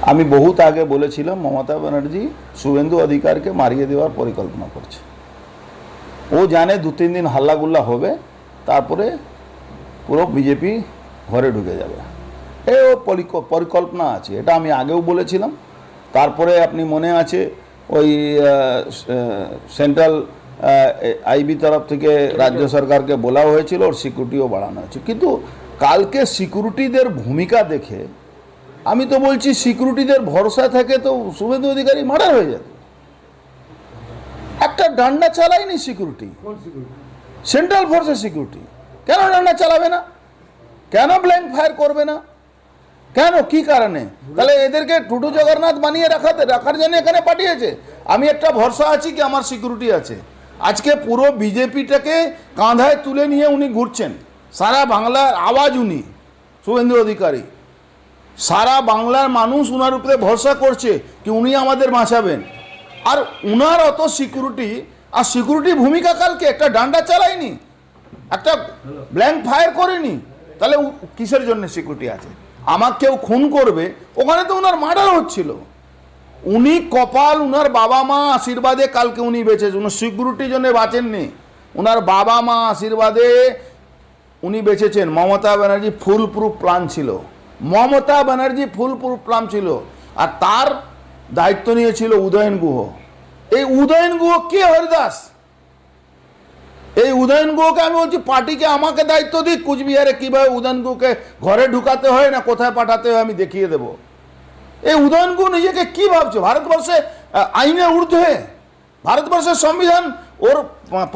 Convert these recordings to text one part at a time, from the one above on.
আমি বহুত আগে বলেছিলাম মমতা ব্যানার্জি শুভেন্দু অধিকারকে মারিয়ে দেওয়ার পরিকল্পনা করছে। ও জানে 2-3 দিন হাল্লাগুল্লা হবে, তারপরে পুরো বিজেপি ঘরে ঢুকে যাবে। এই ও পরিকল্পনা আছে, এটা আমি আগেও বলেছিলাম। তারপরে আপনি মনে আছে ওই সেন্ট্রাল আইবি তরফ থেকে রাজ্য সরকারকে বলা হয়েছিল, ওর সিকিউরিটিও বাড়ানো হয়েছে। কিন্তু কালকে সিকিউরিটিদের ভূমিকা দেখে আমি তো বলছি সিকিউরিটিদের ভরসা থেকে তো শুভেন্দু অধিকারী মার্ডার হয়ে যেত। একটা ডান্ডা চালায়নি সিকিউরিটি, সেন্ট্রাল ফোর্সের সিকিউরিটি। কেন ডান্ডা চালাবে না? কেন ব্ল্যাঙ্ক ফায়ার করবে না? কেন, কি কারণে? তাহলে এদেরকে টুটু জগন্নাথ বানিয়ে রাখার জন্য এখানে পাঠিয়েছে। আমি একটা ভরসা আছি কি আমার সিকিউরিটি আছে। আজকে পুরো বিজেপিটাকে কাঁধায় তুলে নিয়ে উনি ঘুরছেন। সারা বাংলার আওয়াজ উনি, শুভেন্দু অধিকারী। সারা বাংলার মানুষ উনার উপরে ভরসা করছে কি উনি আমাদের বাঁচাবেন। আর উনার অত সিকিউরিটি, আর সিকিউরিটি ভূমিকা কালকে একটা ডান্ডা চালায়নি, একটা ব্ল্যাঙ্ক ফায়ার করেনি। তাহলে কিসের জন্য সিকিউরিটি আছে? আমার কেউ খুন করবে, ওখানে তো উনার মার্ডার হচ্ছিল। উনি কপাল, উনার বাবা মা আশীর্বাদে কালকে উনি বেঁচেছে। উনি সিকিউরিটির জন্য বাঁচেননি, উনার বাবা মা আশীর্বাদে উনি বেঁচেছেন। Mamata Banerjee foolproof plan ছিল, Mamata Banerjee foolproof plan ছিল। আর তার দায়িত্ব নিয়েছিল উদয়ন গুহ। এই উদয়ন গুহ কে? হরিদাস। এই উদয়ন গুহকে আমি বলছি পার্টিকে আমাকে দায়িত্ব দিক, কুচবিহারে কিভাবে উদয়ন গুহকে ঘরে ঢুকাতে হয় না কোথায় পাঠাতে হয় আমি দেখিয়ে দেব। এই উদয়ন গুহ নিজেকে কি ভাবছে? ভারতবর্ষে আইনের ঊর্ধ্বে, ভারতবর্ষের সংবিধান ওর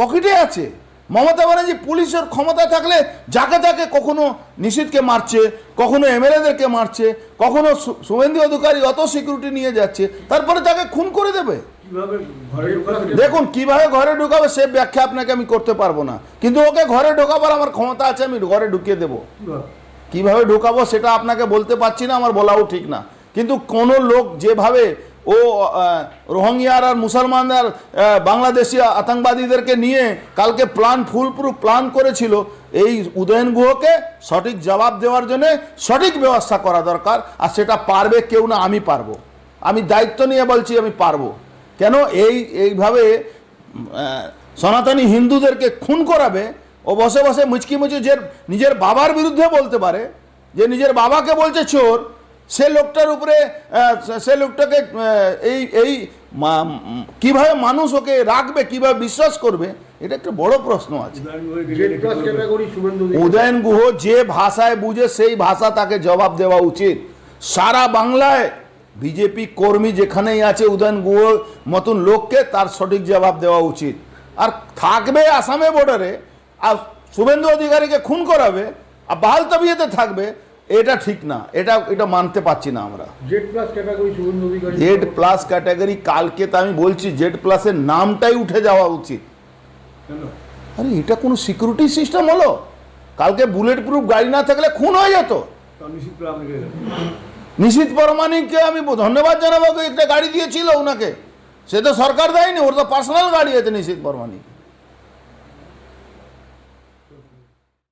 পকেটে আছে। মমতা ব্যানার্জি পুলিশের ক্ষমতা থাকলে যাকে তাকে কখনো নিশীথকে মারছে, কখনো এমএলএদেরকে মারছে, কখনো শুভেন্দু অধিকারী অত সিকিউরিটি নিয়ে যাচ্ছে, তারপরে তাকে খুন করে দেবে। দেখুন কিভাবে ঘরে ঢুকাবে সে ব্যাখ্যা আপনাকে আমি করতে পারবো না, কিন্তু ওকে ঘরে ঢোকাবার আমার ক্ষমতা আছে, আমি ঘরে ঢুকিয়ে দেবো। কিভাবে ঢুকাবো সেটা আপনাকে বলতে পারছি না, আমার বলাও ঠিক না। কিন্তু কোনো লোক যেভাবে ও রোহিঙ্গিয়ার আর মুসলমানদের বাংলাদেশি আতঙ্কবাদীদেরকে নিয়ে কালকে ফুল প্রুফ প্ল্যান করেছিল, এই উদয়ন গুহকে সঠিক জবাব দেওয়ার জন্য সঠিক ব্যবস্থা করা দরকার। আর সেটা পারবে কেউ না, আমি পারবো। আমি দায়িত্ব নিয়ে বলছি আমি পারবো। কেন এইভাবে সনাতনী হিন্দুদেরকে খুন করাবে? ও বসে বসে মুচকি নিজের বাবার বিরুদ্ধে বলতে পারে, যে নিজের বাবাকে বলছে চোর। সে লোকটার উপরে সে লোকটাকে এই কিভাবে মানুষ ওকে রাখবে, কিভাবে বিশ্বাস করবে, এটা একটা বড় প্রশ্ন আছে। উদয়ন গুহ যে ভাষায় বুঝে সেই ভাষা তাকে জবাব দেওয়া উচিত। সারা বাংলায় বিজেপি কর্মী যেখানেই আছে উদয়ন গুহ মতন লোককে তার সঠিক জবাব দেওয়া উচিত। আর থাকবে আসামে বর্ডারে আর শুভেন্দু অধিকারীকে খুন করাবে আর বাহাল তবিয়তে থাকবে, এটা ঠিক না। এটা মানতে পারছি না আমরা। জেড প্লাস ক্যাটাগরি কালকে তো আমি বলছি জেড প্লাসের নামটাই উঠে যাওয়া উচিত। আরে এটা কোনো সিকিউরিটি সিস্টেম হলো? কালকে বুলেট প্রুফ গাড়ি না থাকলে খুন হয়ে যেত। নিশীথ পরমাণিককে আমি ধন্যবাদ জানাবো, একটা গাড়ি দিয়েছিল ওনাকে, সে তো সরকার দেয়নি, ওর তো পার্সোনাল গাড়ি আছে নিশীথ পরমাণিক।